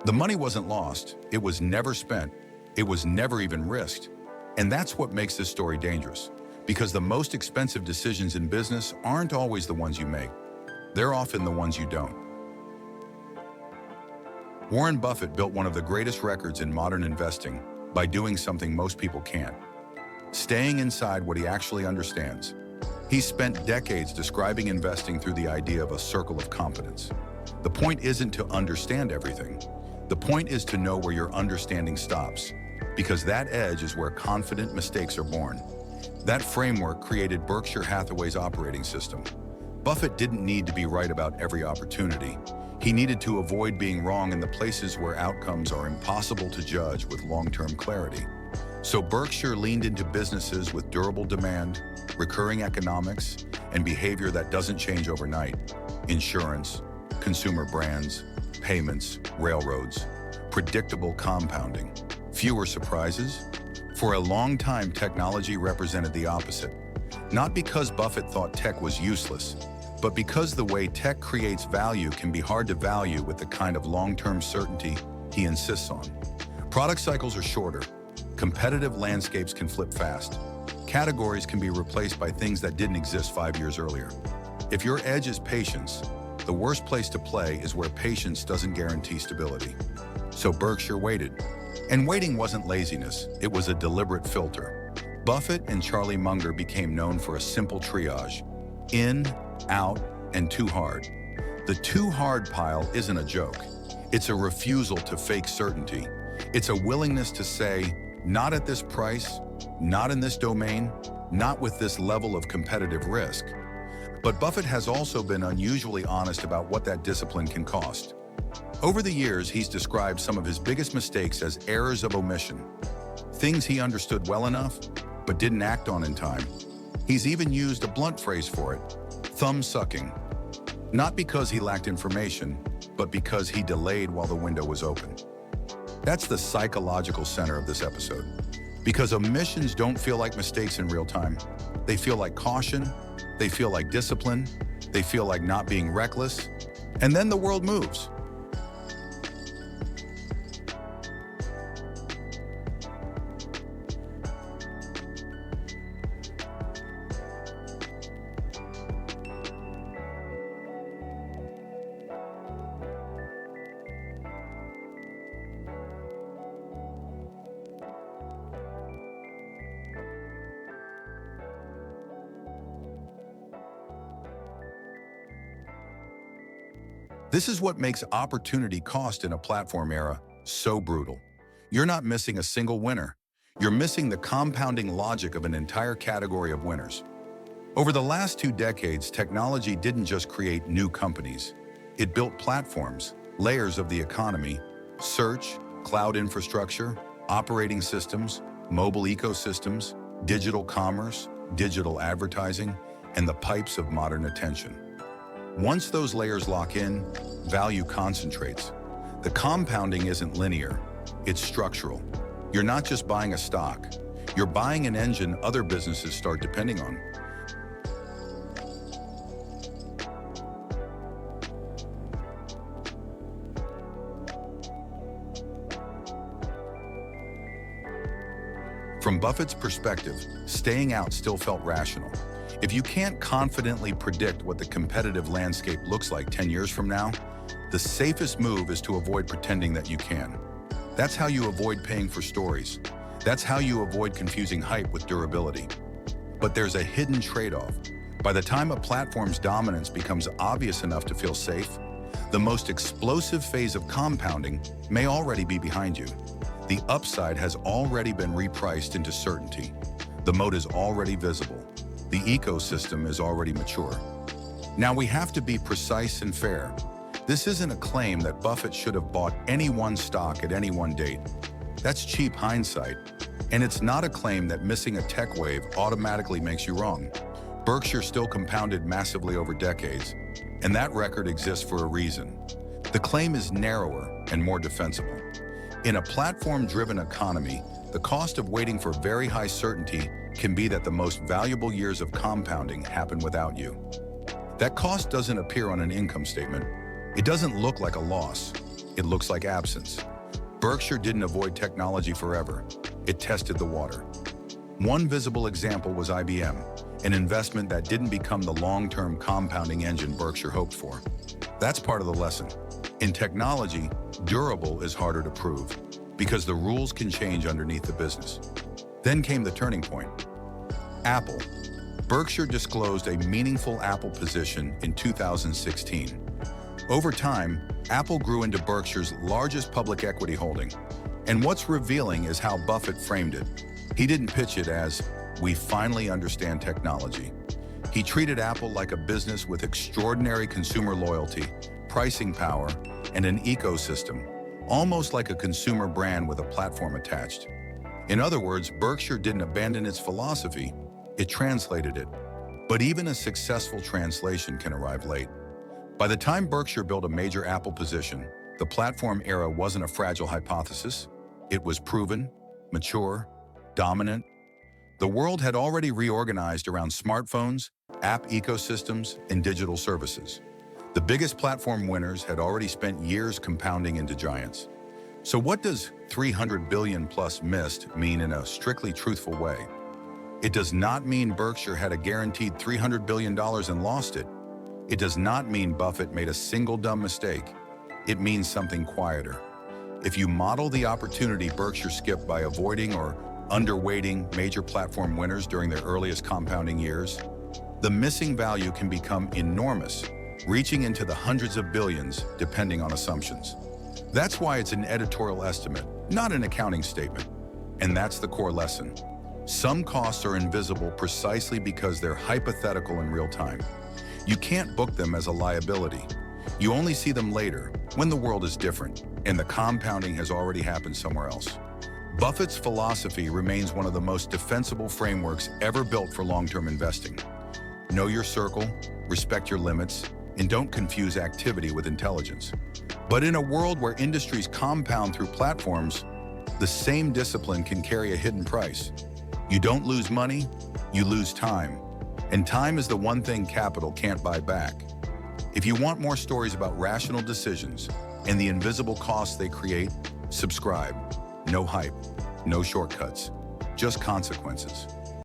The money wasn't lost, it was never spent, it was never even risked. And that's what makes this story dangerous, because the most expensive decisions in business aren't always the ones you make. They're often the ones you don't. Warren Buffett built one of the greatest records in modern investing by doing something most people can't: staying inside what he actually understands. He spent decades describing investing through the idea of a circle of competence. The point isn't to understand everything. The point is to know where your understanding stops, because that edge is where confident mistakes are born. That framework created Berkshire Hathaway's operating system. Buffett didn't need to be right about every opportunity. He needed to avoid being wrong in the places where outcomes are impossible to judge with long-term clarity. So Berkshire leaned into businesses with durable demand, recurring economics, and behavior that doesn't change overnight. Insurance, consumer brands, payments, railroads, predictable compounding, fewer surprises. For a long time, technology represented the opposite. Not because Buffett thought tech was useless, but because the way tech creates value can be hard to value with the kind of long-term certainty he insists on. Product cycles are shorter. Competitive landscapes can flip fast. Categories can be replaced by things that didn't exist 5 years earlier. If your edge is patience, the worst place to play is where patience doesn't guarantee stability. So Berkshire waited. And waiting wasn't laziness, it was a deliberate filter. Buffett and Charlie Munger became known for a simple triage: in, out, and too hard. The too hard pile isn't a joke. It's a refusal to fake certainty. It's a willingness to say, not at this price, not in this domain, not with this level of competitive risk. But Buffett has also been unusually honest about what that discipline can cost. Over the years, he's described some of his biggest mistakes as errors of omission, things he understood well enough, but didn't act on in time. He's even used a blunt phrase for it: thumb-sucking. Not because he lacked information, but because he delayed while the window was open. That's the psychological center of this episode. Because omissions don't feel like mistakes in real time. They feel like caution, they feel like discipline, they feel like not being reckless, and then the world moves. This is what makes opportunity cost in a platform era so brutal. You're not missing a single winner. You're missing the compounding logic of an entire category of winners. Over the last 2 decades, technology didn't just create new companies. It built platforms, layers of the economy: search, cloud infrastructure, operating systems, mobile ecosystems, digital commerce, digital advertising, and the pipes of modern attention. Once those layers lock in, value concentrates. The compounding isn't linear, it's structural. You're not just buying a stock, you're buying an engine other businesses start depending on. From Buffett's perspective, staying out still felt rational. If you can't confidently predict what the competitive landscape looks like 10 years from now, the safest move is to avoid pretending that you can. That's how you avoid paying for stories. That's how you avoid confusing hype with durability. But there's a hidden trade-off. By the time a platform's dominance becomes obvious enough to feel safe, the most explosive phase of compounding may already be behind you. The upside has already been repriced into certainty. The moat is already visible. The ecosystem is already mature. Now we have to be precise and fair. This isn't a claim that Buffett should have bought any one stock at any one date. That's cheap hindsight. And it's not a claim that missing a tech wave automatically makes you wrong. Berkshire still compounded massively over decades, and that record exists for a reason. The claim is narrower and more defensible. In a platform-driven economy, the cost of waiting for very high certainty can be that the most valuable years of compounding happen without you. That cost doesn't appear on an income statement. It doesn't look like a loss. It looks like absence. Berkshire didn't avoid technology forever. It tested the water. One visible example was IBM, an investment that didn't become the long-term compounding engine Berkshire hoped for. That's part of the lesson. In technology, durable is harder to prove because the rules can change underneath the business. Then came the turning point. Apple. Berkshire disclosed a meaningful Apple position in 2016. Over time, Apple grew into Berkshire's largest public equity holding. And what's revealing is how Buffett framed it. He didn't pitch it as, "We finally understand technology." He treated Apple like a business with extraordinary consumer loyalty, pricing power, and an ecosystem, almost like a consumer brand with a platform attached. In other words, Berkshire didn't abandon its philosophy, it translated it. But even a successful translation can arrive late. By the time Berkshire built a major Apple position, the platform era wasn't a fragile hypothesis. It was proven, mature, dominant. The world had already reorganized around smartphones, app ecosystems, and digital services. The biggest platform winners had already spent years compounding into giants. So what does 300 billion plus missed mean in a strictly truthful way? It does not mean Berkshire had a guaranteed $300 billion and lost it. It does not mean Buffett made a single dumb mistake. It means something quieter. If you model the opportunity Berkshire skipped by avoiding or underweighting major platform winners during their earliest compounding years, the missing value can become enormous, reaching into the hundreds of billions depending on assumptions. That's why it's an editorial estimate, not an accounting statement. And that's the core lesson. Some costs are invisible precisely because they're hypothetical in real time. You can't book them as a liability. You only see them later, when the world is different, and the compounding has already happened somewhere else. Buffett's philosophy remains one of the most defensible frameworks ever built for long-term investing. Know your circle, respect your limits, and don't confuse activity with intelligence. But in a world where industries compound through platforms, the same discipline can carry a hidden price. You don't lose money, you lose time. And time is the one thing capital can't buy back. If you want more stories about rational decisions and the invisible costs they create, subscribe. No hype, no shortcuts, just consequences.